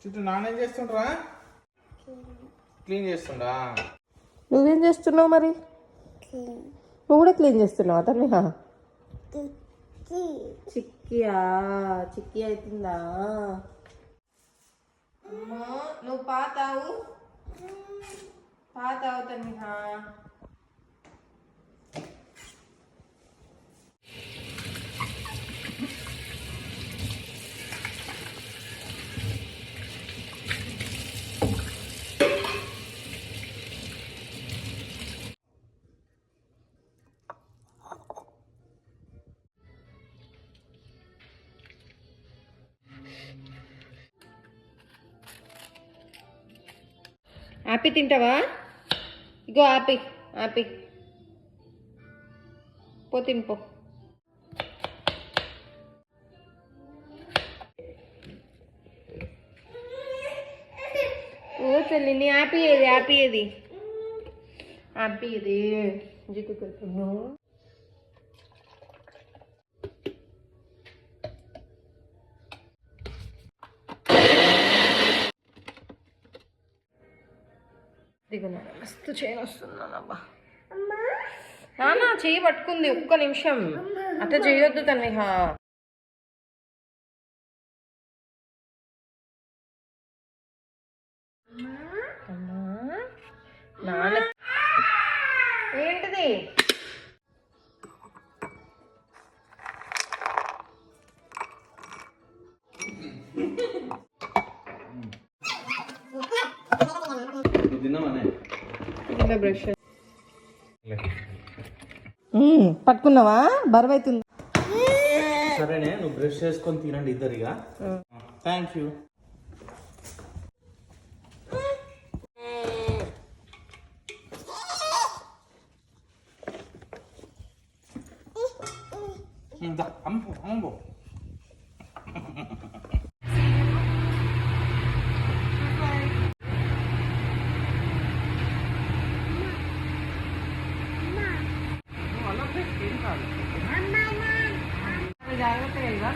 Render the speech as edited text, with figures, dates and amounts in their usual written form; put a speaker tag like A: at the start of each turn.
A: చుట్టూ నానేం చేస్తుండ్రా? క్లీన్ చేస్తుండా?
B: నువ్వేం చేస్తున్నావు మరి? నువ్వు కూడా క్లీన్ చేస్తున్నావా తన్విహ? చిక్కియా? చిక్కి అవుతుందా? అమ్మా నువ్వు పాతావు తన్విహ. ఆపి తింటావా? ఇగో ఆపి ఆపి పో తినిపో. ఓ తల్లి నీ ఆపియేది ఆపియేది ఆపియేది జిక్కు కలుపును. దిగున్నా మస్తు చేయను వస్తున్నానబ్బా. నాన్న చెయ్యి పట్టుకుంది, ఒక్క నిమిషం అట్లా చేయొద్దు తన్విహ. నాన్న ఏంటిది? బ్రష్ పట్టుకున్నావా? బరువు అవుతుంది.
A: సరేనే, నువ్వు బ్రష్ చేసుకొని తినండి ఇద్దరిగా. Thank you. అమ్ము అమ్ము. జాగ్రత్తగా